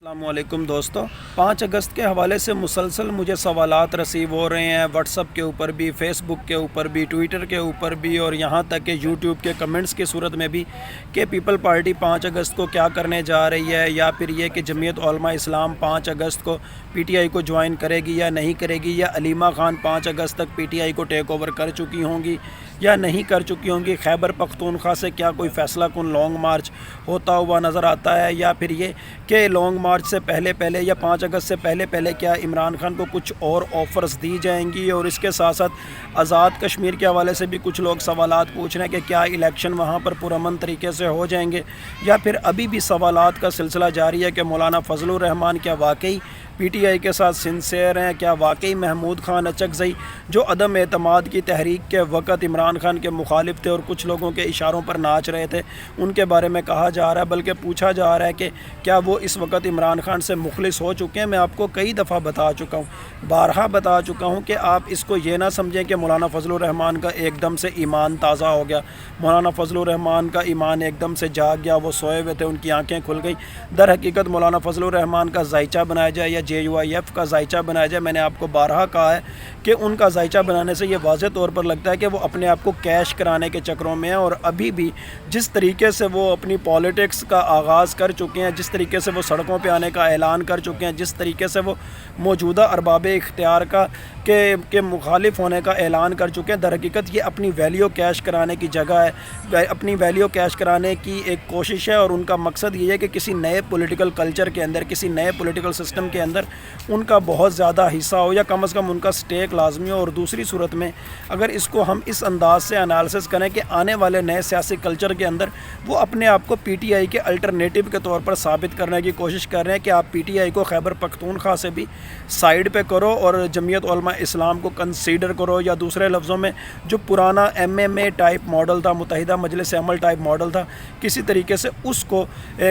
السلام علیکم دوستو، 5 اگست کے حوالے سے مسلسل مجھے سوالات رسیو ہو رہے ہیں، واٹس اپ کے اوپر بھی، فیس بک کے اوپر بھی، ٹویٹر کے اوپر بھی، اور یہاں تک کہ یوٹیوب کے کمنٹس کی صورت میں بھی کہ پیپل پارٹی 5 اگست کو کیا کرنے جا رہی ہے، یا پھر یہ کہ جمعیت علماء اسلام 5 اگست کو پی ٹی آئی کو جوائن کرے گی یا نہیں کرے گی، یا علیمہ خان 5 اگست تک پی ٹی آئی کو ٹیک اوور کر چکی ہوں گی یا نہیں کر چکی ہوں گی، خیبر پختونخوا سے کیا کوئی فیصلہ کن لانگ مارچ ہوتا ہوا نظر آتا ہے، یا پھر یہ کہ لانگ مارچ سے پہلے یا 5 اگست سے پہلے کیا عمران خان کو کچھ اور آفرز دی جائیں گی، اور اس کے ساتھ ساتھ آزاد کشمیر کے حوالے سے بھی کچھ لوگ سوالات پوچھ رہے ہیں کہ کیا الیکشن وہاں پر پرامن طریقے سے ہو جائیں گے، یا پھر ابھی بھی سوالات کا سلسلہ جاری ہے کہ مولانا فضل الرحمان کیا واقعی پی ٹی آئی کے ساتھ سنسیئر ہیں، کیا واقعی محمود خان اچکزئی جو عدم اعتماد کی تحریک کے وقت عمران خان کے مخالف تھے اور کچھ لوگوں کے اشاروں پر ناچ رہے تھے، ان کے بارے میں کہا جا رہا ہے، بلکہ پوچھا جا رہا ہے کہ کیا وہ اس وقت عمران خان سے مخلص ہو چکے ہیں۔ میں آپ کو کئی دفعہ بتا چکا ہوں، بارہا بتا چکا ہوں کہ آپ اس کو یہ نہ سمجھیں کہ مولانا فضل الرحمان کا ایک دم سے ایمان تازہ ہو گیا، مولانا فضل الرحمان کا ایمان ایک دم سے جاگ گیا، وہ سوئے ہوئے تھے، ان کی آنکھیں کھل گئیں۔ در حقیقت مولانا فضل الرحمان کا ذائچہ بنایا جائے یا جے یو آئی ایف کا ذائچہ بنایا جائے، میں نے آپ کو بارہا کہا ہے کہ ان کا ذائچہ بنانے سے یہ واضح طور پر لگتا ہے کہ وہ اپنے آپ کو کیش کرانے کے چکروں میں ہیں، اور ابھی بھی جس طریقے سے وہ اپنی پالیٹکس کا آغاز کر چکے ہیں، جس طریقے سے وہ سڑکوں پہ آنے کا اعلان کر چکے ہیں، جس طریقے سے وہ موجودہ ارباب اختیار کا کے مخالف ہونے کا اعلان کر چکے ہیں، در حقیقت یہ اپنی ویلیو کیش کرانے کی جگہ ہے، اپنی ویلیو کیش کرانے کی ایک کوشش ہے، اور ان کا مقصد یہ ہے کہ کسی نئے پولیٹیکل کلچر کے اندر، کسی نئے پولیٹیکل سسٹم کے اندر ان کا بہت زیادہ حصہ ہو، یا کم از کم ان کا سٹیک لازمی ہو۔ اور دوسری صورت میں اگر اس کو ہم اس انداز سے انالیسس کریں کہ آنے والے نئے سیاسی کلچر کے اندر وہ اپنے آپ کو پی ٹی آئی کے الٹرنیٹو کے طور پر ثابت کرنے کی کوشش کر رہے ہیں کہ آپ پی ٹی آئی کو خیبر پختونخوا سے بھی سائیڈ پہ کرو اور جمعیت علماء اسلام کو کنسیڈر کرو، یا دوسرے لفظوں میں جو پرانا M M A type model تھا، متحدہ مجلس عمل ٹائپ ماڈل تھا، کسی طریقے سے اس کو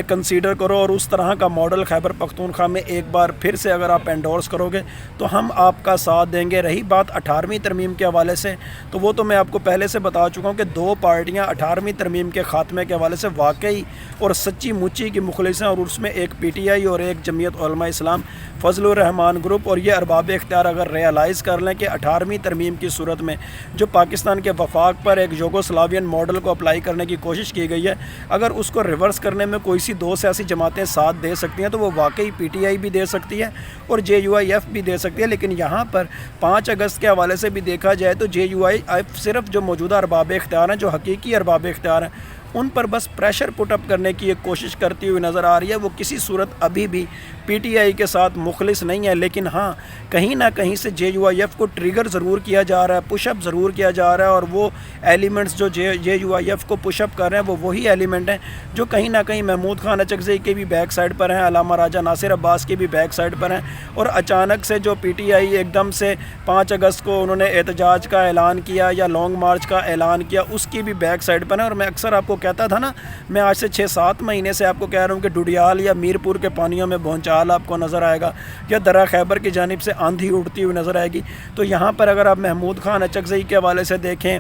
کنسیڈر کرو، اور اس طرح کا ماڈل خیبر پختونخوا میں ایک بار پھر سے اگر آپ انڈورس کرو گے تو ہم آپ کا ساتھ دیں گے۔ رہی بات 18ویں ترمیم کے حوالے سے، تو وہ تو میں آپ کو پہلے سے بتا چکا ہوں کہ دو پارٹیاں 18ویں ترمیم کے خاتمے کے حوالے سے واقعی اور سچی مچی کی مخلص ہیں، اور اس میں ایک پی ٹی آئی اور ایک جمعیت علماء اسلام فضل الرحمان گروپ، اور یہ ارباب اختیار اگر ریئلائز کر لیں کہ 18ویں ترمیم کی صورت میں جو پاکستان کے وفاق پر ایک یوگوسلاوین ماڈل کو اپلائی کرنے کی کوشش کی گئی ہے، اگر اس کو ریورس کرنے میں کوئی سی دو سیاسی جماعتیں ساتھ دے سکتی ہیں تو وہ واقعی پی ٹی آئی بھی دے سکتی ہے اور جے یو آئی ایف بھی دے سکتی ہے۔ لیکن یہاں پر 5 اگست کے حوالے سے بھی دیکھا جائے تو جے یو آئی ایف صرف جو موجودہ ارباب اختیار ہیں، جو حقیقی ارباب اختیار ہیں، ان پر بس پریشر پٹ اپ کرنے کی ایک کوشش کرتی ہوئی نظر آ رہی ہے۔ وہ کسی صورت ابھی بھی پی ٹی آئی کے ساتھ مخلص نہیں ہے، لیکن ہاں کہیں نہ کہیں سے جے یو آئی ایف کو ٹریگر ضرور کیا جا رہا ہے، پش اپ ضرور کیا جا رہا ہے، اور وہ ایلیمنٹس جو جے یو آئی ایف کو پش اپ کر رہے ہیں وہ وہی ایلیمنٹ ہیں جو کہیں نہ کہیں محمود خان اچکزئی کے بھی بیک سائڈ پر ہیں، علامہ راجہ ناصر عباس کی بھی بیک سائڈ پر ہیں، اور اچانک سے جو پی ٹی آئی ایک دم سے 5 اگست کو انہوں نے احتجاج کا اعلان کیا یا لانگ مارچ کا اعلان کیا، اس کی بھی بیک سائڈ پر ہیں۔ اور میں اکثر آپ کو کہتا تھا نا، میں آج سے 6-7 مہینے سے آپ کو کہہ رہا ہوں کہ ڈوڈیال یا میرپور کے پانیوں میں بھونچال آپ کو نظر آئے گا، یا درہ خیبر کی جانب سے آندھی اڑتی ہوئی نظر آئے گی۔ تو یہاں پر اگر آپ محمود خان اچکزئی کے حوالے سے دیکھیں،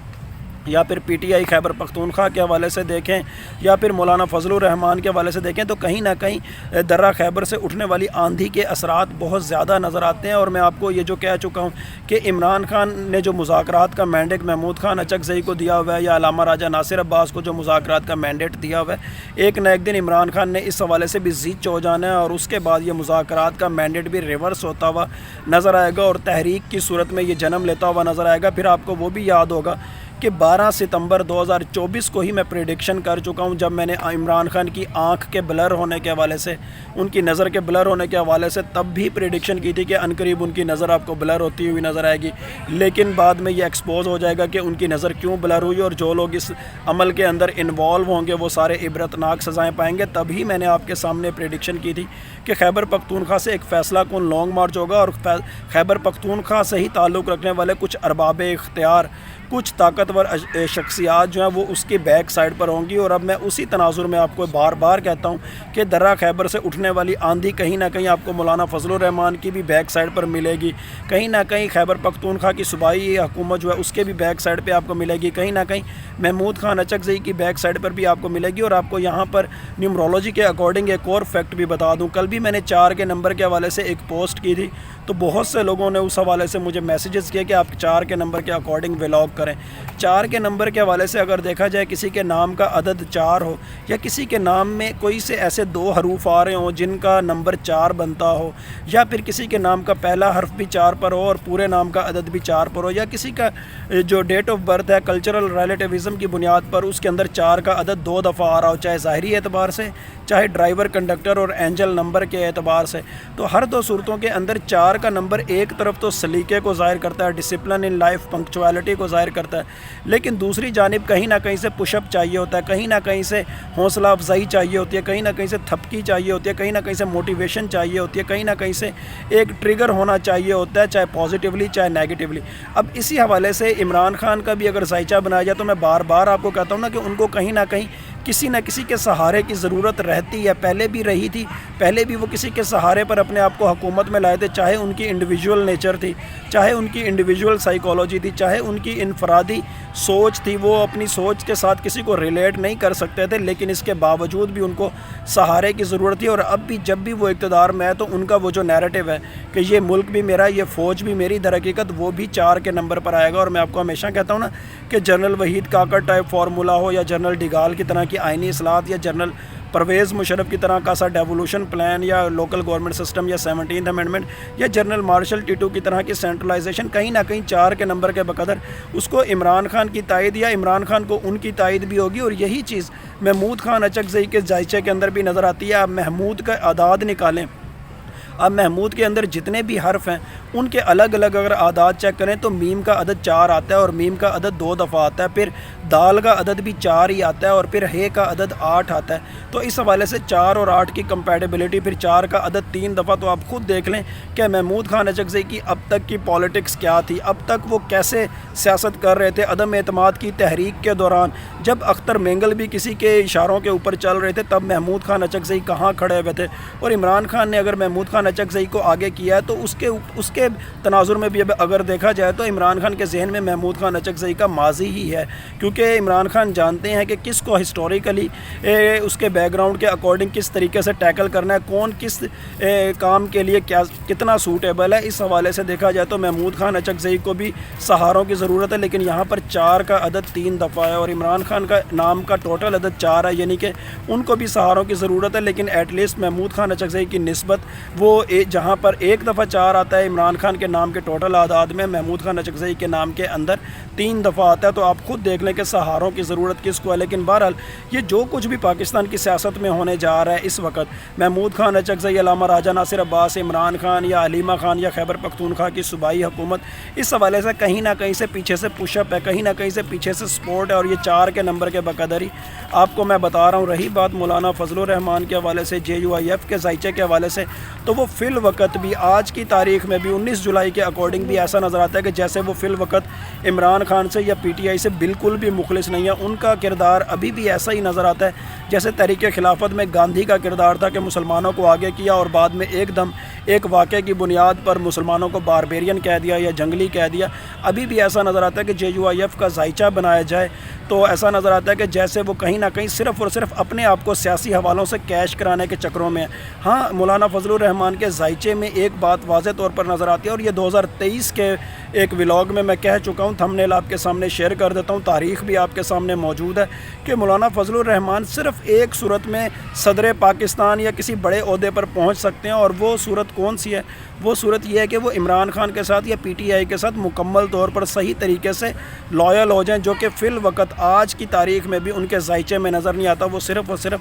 یا پھر P T I Khyber Pakhtunkhwa کے حوالے سے دیکھیں، یا پھر مولانا فضل الرحمان کے حوالے سے دیکھیں، تو کہیں نہ کہیں درہ خیبر سے اٹھنے والی آندھی کے اثرات بہت زیادہ نظر آتے ہیں۔ اور میں آپ کو یہ جو کہہ چکا ہوں کہ عمران خان نے جو مذاکرات کا مینڈیٹ محمود خان اچکزئی کو دیا ہوا ہے، یا علامہ راجہ ناصر عباس کو جو مذاکرات کا مینڈیٹ دیا ہوا ہے، ایک نہ ایک دن عمران خان نے اس حوالے سے بھی زیچ ہو جانا ہے، اور اس کے بعد یہ مذاکرات کا مینڈیٹ بھی ریورس ہوتا ہوا نظر آئے گا، اور تحریک کی صورت میں یہ جنم لیتا ہوا نظر آئے گا۔ پھر آپ کو وہ بھی یاد ہوگا کہ 12 ستمبر 2024 کو ہی میں پریڈکشن کر چکا ہوں، جب میں نے عمران خان کی آنکھ کے بلر ہونے کے حوالے سے، ان کی نظر کے بلر ہونے کے حوالے سے تب بھی پریڈکشن کی تھی کہ عنقریب ان کی نظر آپ کو بلر ہوتی ہوئی نظر آئے گی، لیکن بعد میں یہ ایکسپوز ہو جائے گا کہ ان کی نظر کیوں بلر ہوئی، اور جو لوگ اس عمل کے اندر انوالو ہوں گے وہ سارے عبرتناک سزائیں پائیں گے۔ تبھی میں نے آپ کے سامنے پریڈکشن کی تھی کہ خیبر پختونخوا سے ایک فیصلہ کن لانگ مارچ ہوگا، اور خیبر پختونخوا سے ہی تعلق رکھنے والے کچھ ارباب اختیار، کچھ طاقتور شخصیات جو ہیں وہ اس کی بیک سائڈ پر ہوں گی، اور اب میں اسی تناظر میں آپ کو بار بار کہتا ہوں کہ درہ خیبر سے اٹھنے والی آندھی کہیں نہ کہیں آپ کو مولانا فضل الرحمان کی بھی بیک سائڈ پر ملے گی، کہیں نہ کہیں خیبر پختونخوا کی صوبائی حکومت جو ہے اس کے بھی بیک سائڈ پہ آپ کو ملے گی، کہیں نہ کہیں محمود خان اچکزئی کی بیک سائڈ پر بھی آپ کو ملے گی۔ اور آپ کو یہاں پر نیومرولوجی کے اکارڈنگ ایک اور فیکٹ بھی بتا دوں، کل بھی میں نے 4 کے نمبر کے حوالے سے ایک پوسٹ کی تھی، تو بہت سے لوگوں نے اس حوالے سے مجھے میسیجز کیے کہ آپ 4 کے نمبر کے اکارڈنگ ولاگ کریں۔ 4 کے نمبر کے حوالے سے اگر دیکھا جائے کسی کے نام کا عدد 4 ہو، یا کسی کے نام میں کوئی سے ایسے 2 حروف آ رہے ہوں جن کا نمبر 4 بنتا ہو، یا پھر کسی کے نام کا پہلا حرف بھی 4 پر ہو اور پورے نام کا عدد بھی 4 پر ہو، یا کسی کا جو ڈیٹ آف برتھ ہے کلچرل ریلیٹیوزم کی بنیاد پر اس کے اندر 4 کا عدد 2 دفعہ آ رہا ہو، چاہے ظاہری اعتبار سے، چاہے ڈرائیور کنڈکٹر اور اینجل نمبر کے اعتبار سے، تو ہر 2 صورتوں کے اندر 4 کا نمبر ایک طرف تو سلیقے کو ظاہر کرتا ہے، ڈسپلن ان لائف، پنکچوالٹی کو ظاہر کرتا ہے، لیکن دوسری جانب کہیں نہ کہیں سے پش اپ چاہیے ہوتا ہے، کہیں نہ کہیں سے حوصلہ افزائی چاہیے ہوتی ہے، کہیں نہ کہیں سے تھپکی چاہیے ہوتی ہے، کہیں نہ کہیں سے موٹیویشن چاہیے ہوتی ہے، کہیں نہ کہیں سے ایک ٹریگر ہونا چاہیے ہوتا ہے، چاہے پازیٹیولی چاہے نیگیٹیولی۔ اب اسی حوالے سے عمران خان کا بھی اگر زائچہ بنایا جائے تو میں بار بار آپ کو کہتا ہوں نا کہ ان کو کہیں نہ کہیں کسی نہ کسی کے سہارے کی ضرورت رہتی ہے، پہلے بھی رہی تھی، پہلے بھی وہ کسی کے سہارے پر اپنے آپ کو حکومت میں لائے تھے، چاہے ان کی انڈیویجول نیچر تھی، چاہے ان کی انڈیویجول سائیکالوجی تھی، چاہے ان کی انفرادی سوچ تھی، وہ اپنی سوچ کے ساتھ کسی کو ریلیٹ نہیں کر سکتے تھے، لیکن اس کے باوجود بھی ان کو سہارے کی ضرورت تھی۔ اور اب بھی جب بھی وہ اقتدار میں ہے تو ان کا وہ جو نیریٹو ہے کہ یہ ملک بھی میرا، یہ فوج بھی میری، در حقیقت وہ بھی 4 کے نمبر پر آئے گا۔ اور میں آپ کو ہمیشہ کہتا ہوں نا کہ general Waheed Kakar type formula ہو، یا جنرل ڈیگال کی طرح کی آئینی اصلاحات، یا جنرل پرویز مشرف کی طرح کا سا ڈیولوشن پلان، یا لوکل گورنمنٹ سسٹم، یا 17th امینڈمنٹ، یا جنرل مارشل ٹیٹو کی طرح کی سینٹرلائزیشن، کہیں نہ کہیں 4 کے نمبر کے بقدر اس کو عمران خان کی تائید یا عمران خان کو ان کی تائید بھی ہوگی۔ اور یہی چیز محمود خان اچکزئی کے زائچے کے اندر بھی نظر آتی ہے۔ آپ محمود کا اعداد نکالیں، اب محمود کے اندر جتنے بھی حرف ہیں ان کے الگ الگ اگر اعداد چیک کریں تو میم کا عدد 4 آتا ہے، اور میم کا عدد 2 دفعہ آتا ہے، پھر دال کا عدد بھی 4 ہی آتا ہے، اور پھر ہے کا عدد 8 آتا ہے۔ تو اس حوالے سے 4 اور 8 کی کمپیٹیبلٹی، پھر 4 کا عدد 3 دفعہ، تو آپ خود دیکھ لیں کہ محمود خان اچکزئی کی اب تک کی پالیٹکس کیا تھی، اب تک وہ کیسے سیاست کر رہے تھے۔ عدم اعتماد کی تحریک کے دوران جب اختر مینگل بھی کسی کے اشاروں کے اوپر چل رہے تھے تب محمود خان اچکزئی کہاں کھڑے ہوئے تھے، اور عمران خان نے اگر محمود خان اچکزئی کو آگے کیا ہے تو اس کے تناظر میں بھی اگر دیکھا جائے تو عمران خان کے ذہن میں محمود خان اچکزئی کا ماضی ہی ہے، کیونکہ عمران خان جانتے ہیں کہ کس کو ہسٹوریکلی اس کے بیک گراؤنڈ کے اکارڈنگ کس طریقے سے ٹیکل کرنا ہے، کون کس کام کے لیے کتنا سوٹیبل ہے۔ اس حوالے سے دیکھا جائے تو محمود خان اچکزئی کو بھی سہاروں کی ضرورت ہے، لیکن یہاں پر 4 کا عدد 3 دفعہ ہے، اور عمران خان کا نام کا ٹوٹل عدد 4 ہے، یعنی کہ ان کو بھی سہاروں کی ضرورت ہے، لیکن ایٹ لیسٹ محمود خان اچکزئی کی نسبت وہ جہاں پر 1 دفعہ 4 آتا ہے عمران خان کے نام کے ٹوٹل اعداد میں، محمود خان اچکزئی کے نام کے اندر 3 دفعہ آتا ہے۔ تو آپ خود دیکھ لیں کہ سہاروں کی ضرورت کس کو ہے۔ لیکن بہرحال یہ جو کچھ بھی پاکستان کی سیاست میں ہونے جا رہا ہے اس وقت، محمود خان اچکزئی، علامہ راجہ ناصر عباس، عمران خان یا علیمہ خان یا خیبر پختونخوا کی صوبائی حکومت، اس حوالے سے کہیں نہ کہیں سے پیچھے سے پش اپ ہے، کہیں نہ کہیں سے پیچھے سے سپورٹ ہے، اور یہ 4 کے نمبر کے بقدر ہی آپ کو میں بتا رہا ہوں۔ رہی بات مولانا فضل الرحمان کے حوالے سے، JUIF کے زائچے کے حوالے سے، تو وہ فی الوقت بھی آج کی تاریخ میں بھی 19 جولائی کے اکارڈنگ بھی ایسا نظر آتا ہے کہ جیسے وہ فی الوقت عمران خان سے یا PTI سے بالکل بھی مخلص نہیں ہے۔ ان کا کردار ابھی بھی ایسا ہی نظر آتا ہے جیسے تحریک خلافت میں گاندھی کا کردار تھا کہ مسلمانوں کو آگے کیا اور بعد میں ایک دم ایک واقعے کی بنیاد پر مسلمانوں کو باربیرین کہہ دیا یا جنگلی کہہ دیا۔ ابھی بھی ایسا نظر آتا ہے کہ JUIF کا زائچہ بنایا جائے تو ایسا نظر آتا ہے کہ جیسے وہ کہیں نہ کہیں صرف اور صرف اپنے آپ کو سیاسی حوالوں سے کیش کرانے کے چکروں میں ہے۔ ہاں، مولانا فضل الرحمان کے زائچے میں ایک بات واضح طور پر نظر آتی ہے، اور یہ 2023 کے ایک ولاگ میں کہہ چکا ہوں، تھمبنیل آپ کے سامنے شیئر کر دیتا ہوں، تاریخ بھی آپ کے سامنے موجود ہے کہ مولانا فضل الرحمان صرف ایک صورت میں صدر پاکستان یا کسی بڑے عہدے پر پہنچ سکتے ہیں، اور وہ صورت کون سی ہے؟ وہ صورت یہ ہے کہ وہ عمران خان کے ساتھ یا PTI کے ساتھ مکمل طور پر صحیح طریقے سے لائل ہو جائیں، جو کہ فی الوقت آج کی تاریخ میں بھی ان کے زائچے میں نظر نہیں آتا۔ وہ صرف اور صرف